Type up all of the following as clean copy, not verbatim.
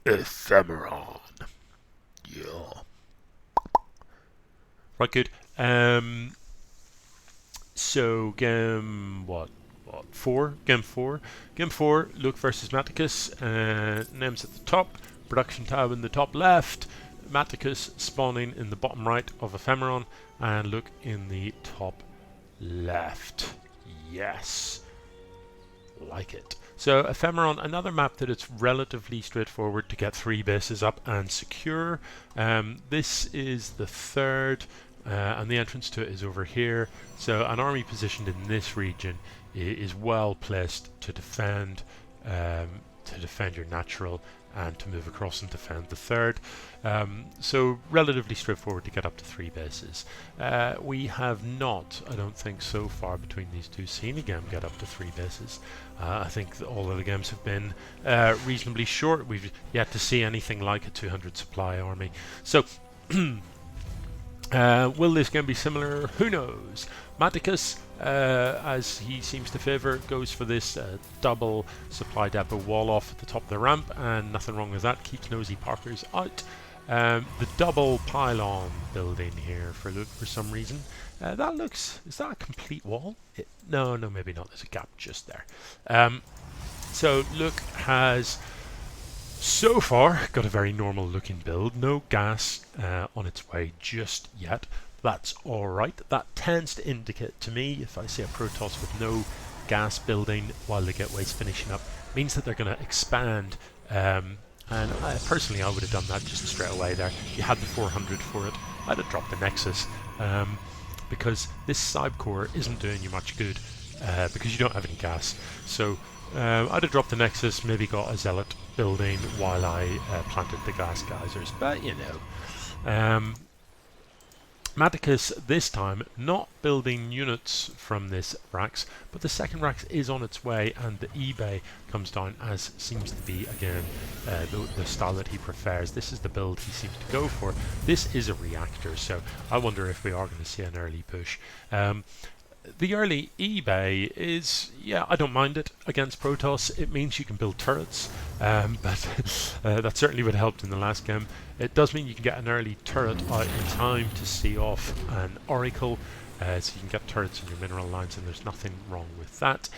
Ephemeron. Yeah. Right, good. So game what four? Game four. Game four. Luke versus Matticus. Names at the top. Production tab in the top left. Matticus spawning in the bottom right of Ephemeron, and Luke in the top left. Yes, like it. So Ephemeron, another map that it's relatively straightforward to get 3 bases up and secure. This is the third, and the entrance to it is over here. So an army positioned in this region is well placed to defend your natural and to move across and defend the third. So relatively straightforward to get up to 3 bases. We have not, I don't think so far between these two, seen a game get up to 3 bases. I think all of the games have been reasonably short. We've yet to see anything like a 200 supply army. So will this game be similar? Who knows? Matticus, as he seems to favour, goes for this double supply depot wall off at the top of the ramp, and nothing wrong with that. Keeps nosy parkers out. The double pylon building here for Luke for some reason. That looks... is that a complete wall? No, maybe not. There's a gap just there. So Luke has so far got a very normal looking build. No gas on its way just yet. That's alright. That tends to indicate to me, if I see a Protoss with no gas building while the gateway's finishing up, means that they're going to expand. And personally, I would have done that just straight away there. You had the 400 for it. I'd have dropped the Nexus, because this side core isn't doing you much good, because you don't have any gas. So I'd have dropped the Nexus, maybe got a Zealot building while I planted the gas geysers. But, you know. Matticus this time not building units from this Rax, but the second Rax is on its way, and the eBay comes down, as seems to be again the style that he prefers. This is the build he seems to go for. This is a reactor, so I wonder if we are going to see an early push. The early eBay is, yeah, I don't mind it against Protoss. It means you can build turrets, but that certainly would have helped in the last game. It does mean you can get an early turret out in time to see off an Oracle, so you can get turrets in your mineral lines, and there's nothing wrong with that.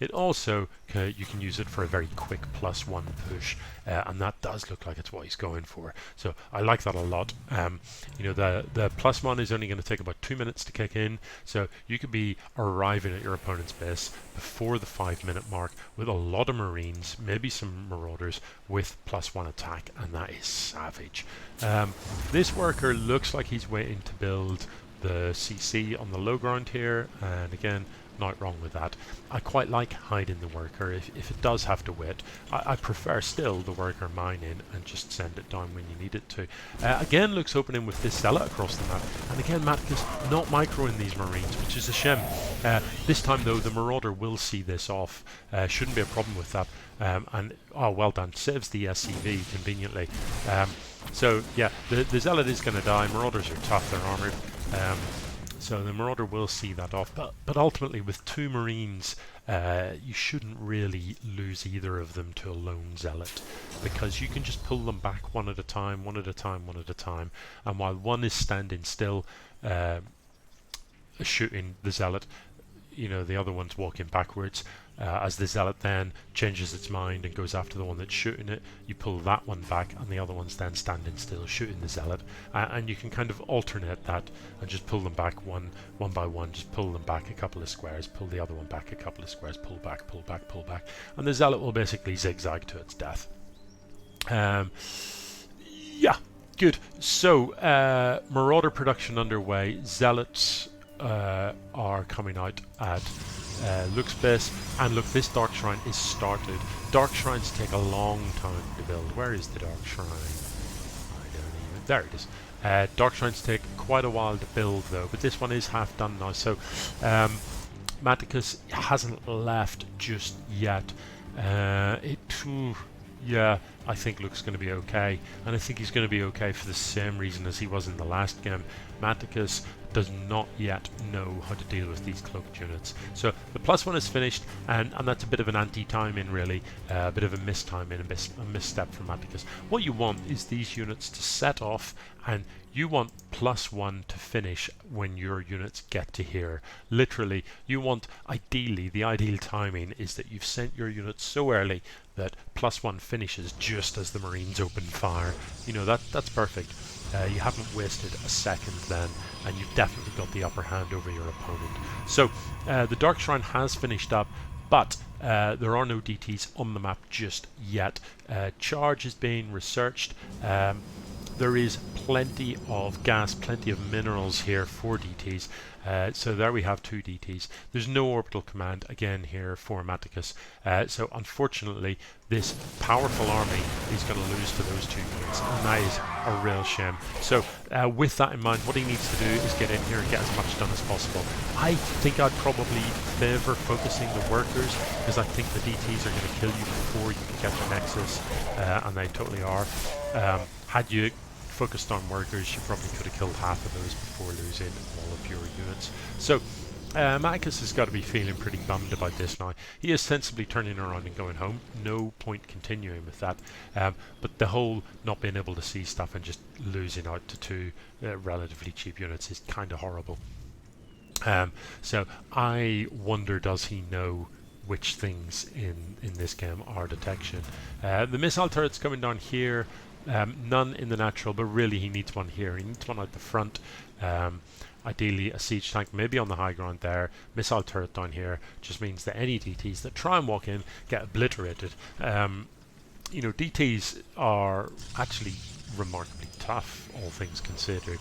It also, you can use it for a very quick +1 push, and that does look like it's what he's going for. So I like that a lot. You know, the +1 is only going to take about 2 minutes to kick in, so you could be arriving at your opponent's base before the 5-minute mark with a lot of Marines, maybe some Marauders with +1 attack, and that is savage. This worker looks like he's waiting to build the CC on the low ground here, and again, not wrong with that. I quite like hiding the worker if it does have to wait. I prefer still the worker mining and just send it down when you need it to. Again, Luke's opening with this Zealot across the map, and again Matticus not microing these Marines, which is a shame. This time though, the Marauder will see this off. Shouldn't be a problem with that. And oh, well done, saves the SCV conveniently. So yeah, the Zealot is going to die. Marauders are tough, they're armoured. So the Marauder will see that off, but ultimately with 2 Marines, you shouldn't really lose either of them to a lone Zealot, because you can just pull them back one at a time, one at a time, one at a time, and while one is standing still, shooting the Zealot, you know, the other one's walking backwards. As the Zealot then changes its mind and goes after the one that's shooting it, you pull that one back, and the other one's then standing still shooting the Zealot, and you can kind of alternate that and just pull them back one by one. Just pull them back a couple of squares, pull the other one back a couple of squares, pull back, pull back, pull back, and the Zealot will basically zigzag to its death. Yeah, good. So Marauder production underway. Zealots are coming out at Luke's base, and look, this Dark Shrine is started. Dark Shrines take a long time to build. Where is the Dark Shrine? I don't even... there it is. Dark Shrines take quite a while to build though, but this one is half done now, so Matticus hasn't left just yet. Yeah, I think Luke's going to be okay, and I think he's going to be okay for the same reason as he was in the last game. Matticus does not yet know how to deal with these cloaked units. So the +1 is finished, and that's a bit of an anti-timing really, a bit of a mistiming, a misstep from Matticus. What you want is these units to set off, and you want +1 to finish when your units get to here. Literally, you want, ideally, the ideal timing is that you've sent your units so early that +1 finishes just as the Marines open fire. You know, that's perfect. You haven't wasted a second then, and you've definitely got the upper hand over your opponent. So the Dark Shrine has finished up, but there are no DTs on the map just yet. Charge is being researched. There is plenty of gas, plenty of minerals here for DTs. So there we have 2 DTs. There's no orbital command again here for Matticus. So unfortunately, this powerful army is going to lose to those 2 units, and that is a real shame. So with that in mind, what he needs to do is get in here and get as much done as possible. I think I'd probably favour focusing the workers, because I think the DTs are going to kill you before you can get the Nexus, and they totally are. Had you focused on workers, you probably could have killed half of those before losing all of your units. So Matticus has got to be feeling pretty bummed about this now. He is sensibly turning around and going home. No point continuing with that. But the whole not being able to see stuff and just losing out to 2 relatively cheap units is kind of horrible. So I wonder, does he know which things in this game are detection? The missile turret's coming down here. None in the natural, but really he needs one here. He needs one out the front. Ideally a siege tank, maybe on the high ground there. Missile turret down here just means that any DTs that try and walk in get obliterated. You know, DTs are actually remarkably tough, all things considered.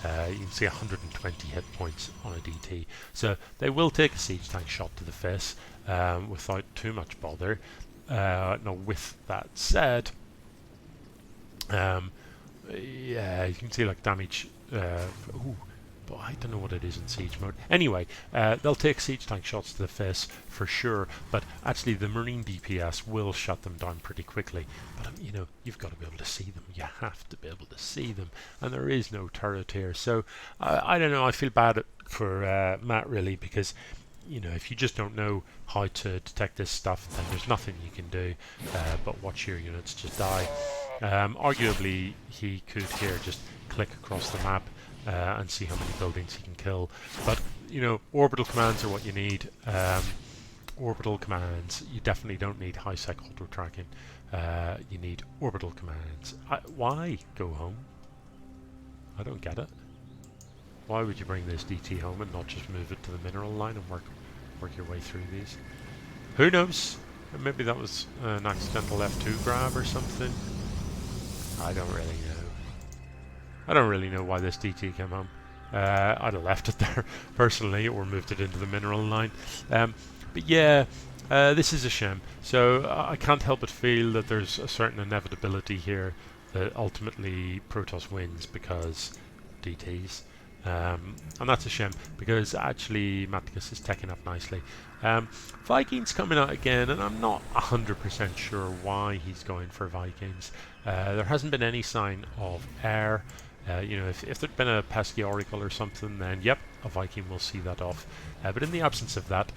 You can see 120 hit points on a DT. So they will take a siege tank shot to the face without too much bother. Now with that said, yeah, you can see like damage. Ooh, but I don't know what it is in siege mode. Anyway, they'll take siege tank shots to the face for sure, but actually the Marine DPS will shut them down pretty quickly. But you know, you've got to be able to see them. You have to be able to see them, and there is no turret here. So I don't know. I feel bad for Matt really, because you know, if you just don't know how to detect this stuff, then there's nothing you can do but watch your units just die. Arguably, he could here just click across the map and see how many buildings he can kill. But, you know, orbital commands are what you need. Orbital commands, you definitely don't need high-sec auto-tracking. You need orbital commands. Why go home? I don't get it. Why would you bring this DT home and not just move it to the mineral line and work your way through these? Who knows? Maybe that was an accidental F2 grab or something. I don't really know. I don't really know why this DT came home. I'd have left it there personally, or moved it into the mineral line. But yeah, this is a shame. So I can't help but feel that there's a certain inevitability here that ultimately Protoss wins because DTs. And that's a shame, because actually Matticus is taking up nicely. Vikings coming out again, and I'm not 100% sure why he's going for Vikings. There hasn't been any sign of air. You know, if there'd been a pesky Oracle or something, then yep, a Viking will see that off. But in the absence of that,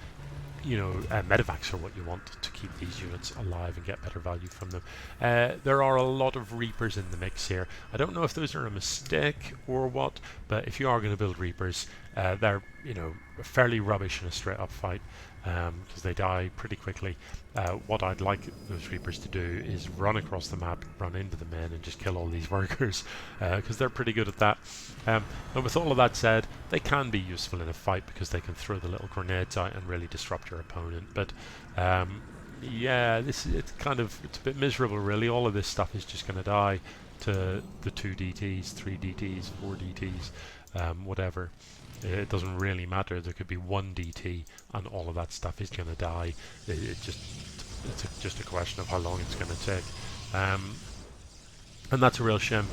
you know, medevacs are what you want to keep these units alive and get better value from them. There are a lot of Reapers in the mix here. I don't know if those are a mistake or what, but if you are going to build Reapers, they're, you know, fairly rubbish in a straight up fight, because they die pretty quickly. What I'd like those Reapers to do is run across the map, run into the men, and just kill all these workers, because they're pretty good at that. And with all of that said, they can be useful in a fight because they can throw the little grenades out and really disrupt your opponent. But yeah, it's a bit miserable really. All of this stuff is just going to die to the 2 DTs, 3 DTs, 4 DTs, whatever. It doesn't really matter. There could be 1 DT and all of that stuff is going to die. It's just a question of how long it's going to take. And that's a real shame,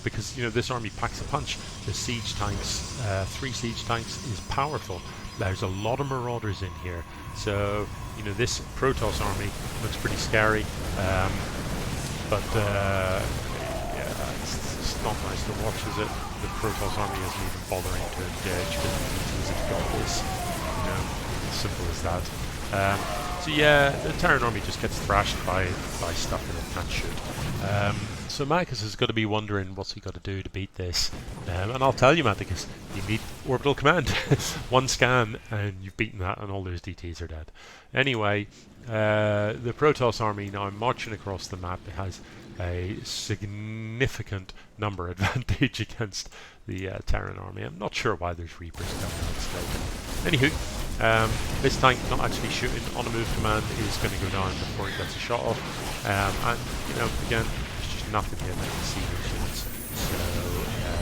because, you know, this army packs a punch. The siege tanks, 3 siege tanks is powerful. There's a lot of marauders in here. So, you know, this Protoss army looks pretty scary. But yeah, it's not nice to watch, is it? The Protoss army isn't even bothering to engage because the DTs have got this. You know, simple as that. So yeah, the Terran army just gets thrashed by stuff and it can't shoot. So Matticus has got to be wondering what's he got to do to beat this. And I'll tell you, Matticus, you need orbital command. One scan and you've beaten that and all those DTs are dead. Anyway, the Protoss army now marching across the map. It has a significant number advantage against the Terran army. I'm not sure why there's Reapers down there. Anywho, this tank not actually shooting on a move command is going to go down before he gets a shot off. And, you know, again, there's just nothing here that can see those units. So,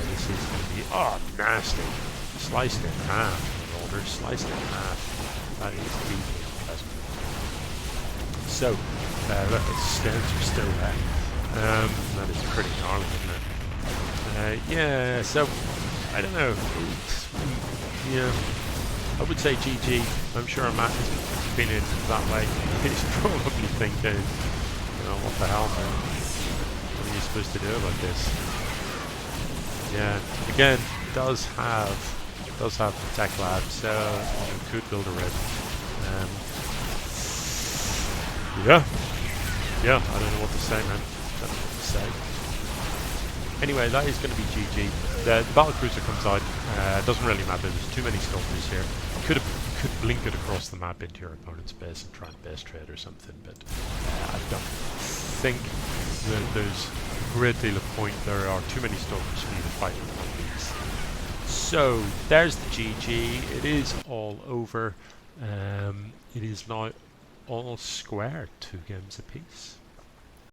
this is going to be, oh, nasty. Sliced in half. Roller sliced in half. That is deeply unpleasant. So, look, the stems are still there. That is pretty gnarly, isn't it? Yeah, so, I don't know. Yeah, I would say GG. I'm sure Matt has been in that way. He's probably thinking, you know, what the hell, man? What are you supposed to do about this? Yeah, again, does have the tech lab, so you could build a red. Yeah, I don't know what to say, man. I don't know what to say. Anyway, that is going to be GG. The battlecruiser comes out. Doesn't really matter. There's too many sculptors here. You could blink it across the map into your opponent's base and try and base trade or something, but I don't think that there's a great deal of point. There are too many sculptors for you to fight with one of these. So there's the GG. It is all over. It is now all square, 2 games apiece.